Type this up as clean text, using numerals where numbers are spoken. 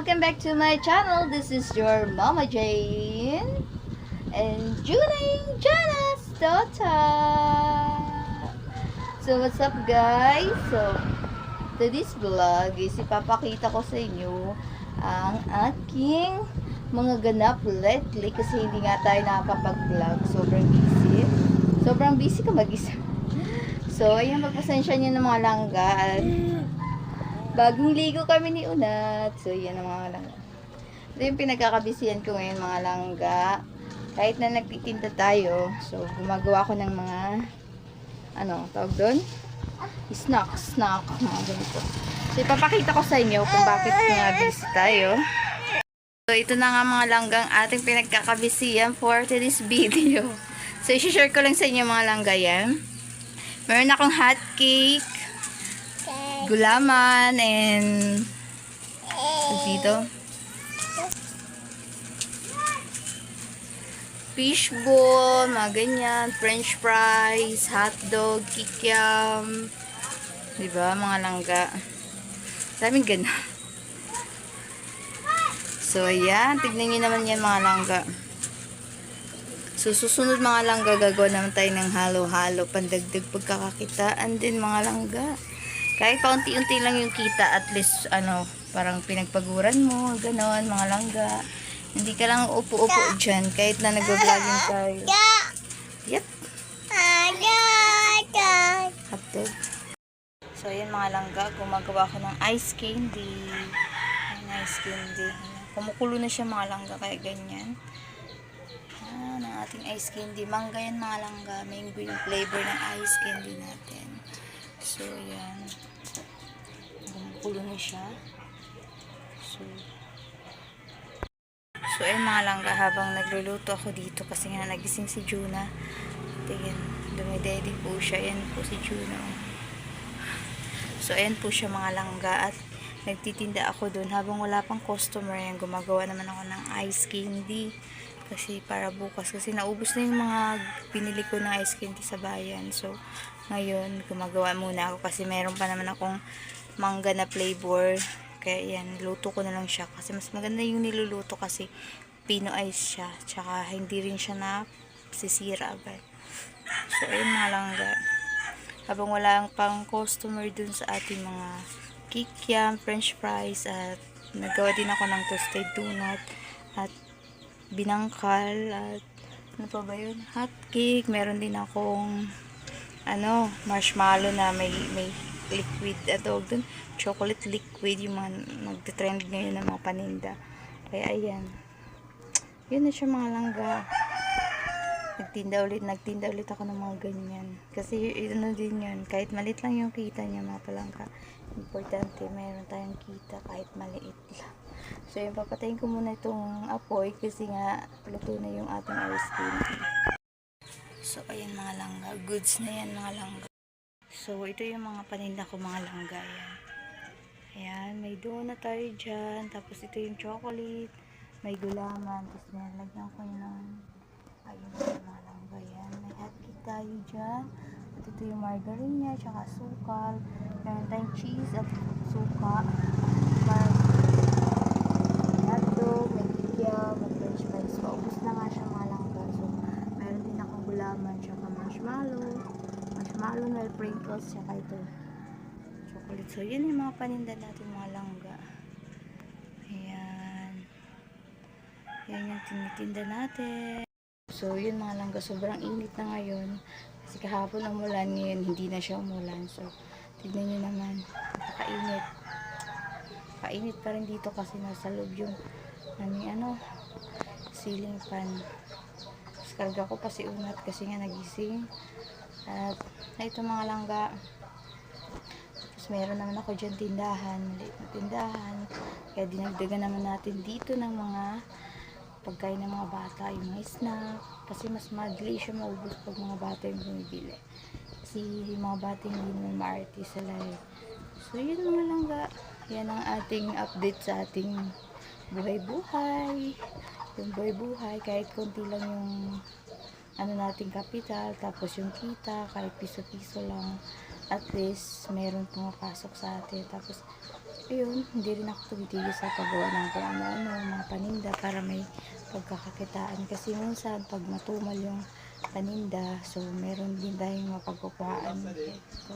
welcome back to my channel. This is your Mama Jane and Junay Jana's daughter. So what's up guys? So today's vlog is ipapakita ko sa inyo ang aking mga ganap lately kasi hindi nga tayo nakakapag-vlog. Sobrang busy ka mag-isa. So ayan, magpasensya nyo ng mga langga at bagong ligo kami ni Unat. So, yan ang mga langga. Ito yung pinagkakabisihan ko ngayon, mga langga. Kahit na nagtitinda tayo, so, gumagawa ko ng mga, tawag doon? Snack, mga ganito. So, ipapakita ko sa inyo kung bakit nga busy tayo. So, ito na nga mga langgang ating pinagkakabisihan for today's video. So, isi-share ko lang sa inyo mga langga yan. Meron akong hot cake, gulaman, and dito fishball, mga ganyan, french fries, hotdog, kikiam, diba mga langga, daming gana. So ayan, tignan nyo naman yan mga langga. So susunod mga langga, gagawa naman tayo ng halo-halo, pandagdag pagkakakitaan din mga langga. Kahit paunti-unti lang yung kita, at least, parang pinagpaguran mo, ganon, mga langga. Hindi ka lang upo-upo dyan, kahit na nag-vlogging tayo. Yep. Hotdog. So, ayan mga langga, gumagawa ko ng ice candy. Ayan, ice candy. Kumukulo na siya mga langga, kaya ganyan. Ayan, ang ating ice candy. Mangga yan mga langga. Mango yung flavor ng ice candy natin. So, ayan. Bumukulo na siya. So, ayan mga langga, habang nagluluto ako dito kasi nga nagising si Juna. Tingin, dumidedi po siya. Ayan po si Juna. So, ayan po siya mga langga at nagtitinda ako dun. Habang wala pang customer, yan, gumagawa naman ako ng ice candy. Kasi para bukas, kasi naubos na yung mga pinili ko ng ice candy sa bayan. So, ngayon, gumagawa muna ako kasi meron pa naman akong mangga na flavor. Kaya yan, luto ko na lang siya. Kasi mas maganda yung niluluto kasi pino ice siya. Tsaka hindi rin siya na sisira agad. So, ayun mga langga. Habang wala pang customer dun sa ating mga kikiam, french fries, at nagawa din ako ng toasted donut, at binangkal, at ano pa ba yun? Hot cake. Meron din akong marshmallow na may liquid, dun, chocolate liquid, yung mga nagtitrend ngayon ng mga paninda. Kaya ayan, yun na siya mga langga. Nagtinda ulit ako ng mga ganyan kasi din yun, kahit maliit lang yung kita niya mga palangka, importante meron tayong kita kahit maliit lang. So yun, papatayin ko muna itong apoy kasi nga luto na yung ating ice cream. So ayan mga langga, goods na yan mga langga. So ito yung mga paninda ko mga langga. Ayan, may donut tayo dyan, tapos ito yung chocolate, may gulaman, tapos nilagyan ko ng ayun mga langga yan. May hot cake tayo dyan, at ito yung margarine niya, tsaka sukal, meron tayong cheese at suka, hotdog, may kikiam, may french fries. So ubus na nga siya mga langga. So meron din akong gulaman, tsaka marshmallow na sprinkles, tsaka ito chocolate. So yun yung mga paninda natin mga langga. Ayan yung tinitinda natin. So yun mga langga, sobrang init na ngayon kasi kahapon umulan, ngayon hindi na siya umulan. So tignan nyo naman, kainit pa rin dito kasi nasa loob yung ceiling fan. Tapos karga ko pa si Unat kasi nga nagising. At ito mga langga, tapos meron naman ako dyan tindahan, maliit na tindahan, kaya dinagdagan naman natin dito ng mga pagkain ng mga bata, yung mga snack, kasi mas madali siya maubos pag mga bata yung bumibili kasi yung mga bata hindi naman maarte sa life. So yun mga langga, yan ang ating update sa ating buhay-buhay. Yung buhay-buhay, kahit konti lang yung nating kapital, tapos yung kita, kahit piso-piso lang, at least meron pumapasok sa atin. Tapos ayun, hindi rin ako tumitigil sa paggawa ng kung ano-ano, mga paninda para may pagkakakitaan. Kasi minsan, pag matumal yung paninda, so meron din tayong mapagkukuhaan. Ito.